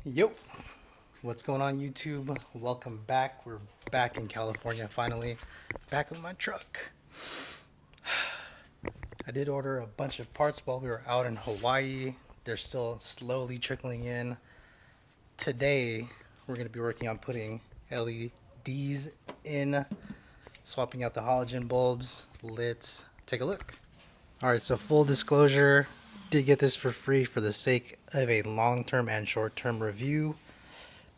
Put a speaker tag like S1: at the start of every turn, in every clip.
S1: Yo, what's going on YouTube? Welcome back. We're back in California finally. Back with my truck. I did order a bunch of parts while we were out in Hawaii. They're still slowly trickling in. Today, we're going to be working on putting LEDs in, swapping out the halogen bulbs. Let's take a look. Alright, so full disclosure, did get this for free for the sake of a long-term and short-term review.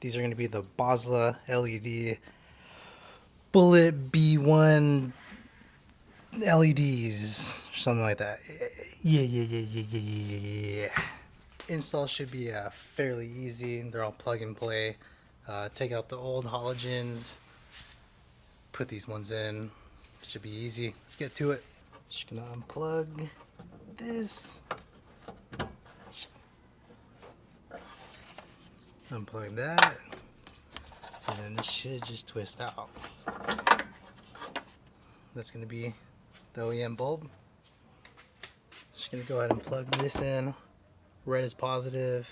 S1: These are going to be the Bosla LED Bullet B1 LEDs, something like that. Yeah. Install should be fairly easy. They're all plug and play. Take out the old halogens, put these ones in. Should be easy. Let's get to it. Just gonna unplug this. Unplug that. And then this should just twist out. That's going to be the OEM bulb. Just going to go ahead and plug this in. Red is positive,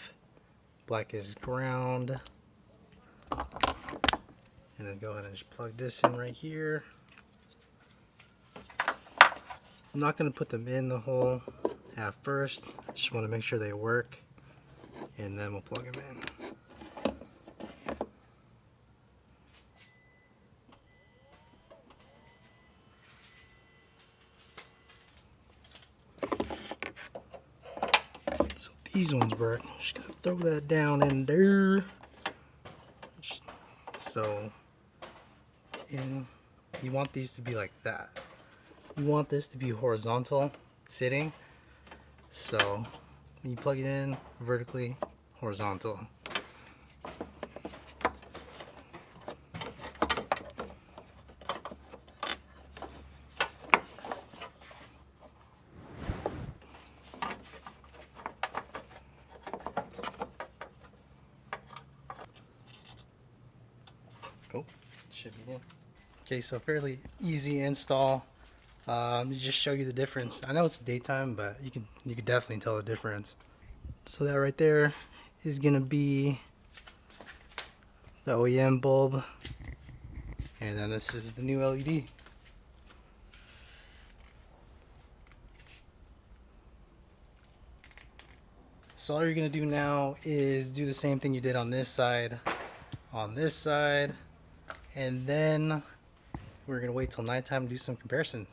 S1: black is ground. And then go ahead and just plug this in right here. I'm not going to put them in the hole at first. Just want to make sure they work. And then we'll plug them in. So these ones work. Just gonna throw that down in there. So, and you want these to be like that. You want this to be horizontal, sitting. So when you plug it in, vertically, horizontal. Oh, should be in. Okay, so fairly easy install. Just show you the difference. I know it's daytime, but you can definitely tell the difference. So that right there is gonna be the OEM bulb, and then this is the new LED. So all you're gonna do now is do the same thing you did on this side, and then we're gonna wait till nighttime to do some comparisons.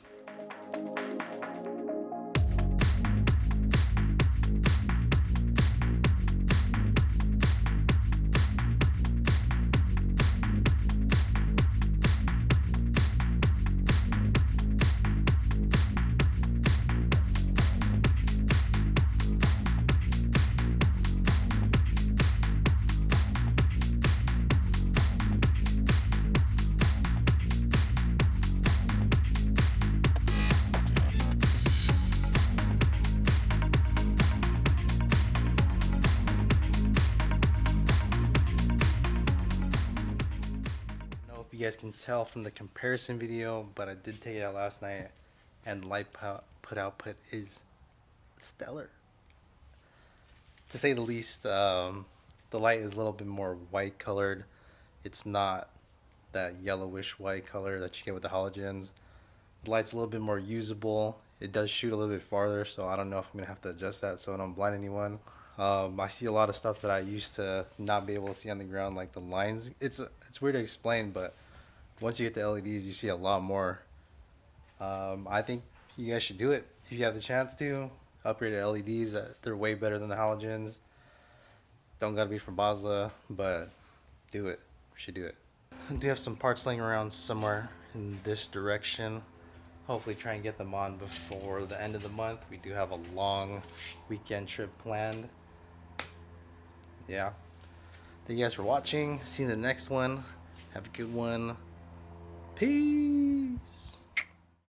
S1: You guys can tell from the comparison video, but I did take it out last night, and light output is stellar, to say the least. The light is a little bit more white colored. It's not that yellowish white color that you get with the halogens. The light's a little bit more usable. It does shoot a little bit farther, so I don't know if I'm gonna have to adjust that so I don't blind anyone. I see a lot of stuff that I used to not be able to see on the ground, like the lines. It's weird to explain, but once you get the LEDs, you see a lot more. I think you guys should do it if you have the chance to. Upgrade to LEDs. They're way better than the halogens. Don't gotta be from Bosla, but do it. You should do it. I do have some parts laying around somewhere in this direction. Hopefully try and get them on before the end of the month. We do have a long weekend trip planned. Yeah. Thank you guys for watching. See you in the next one. Have a good one. Peace.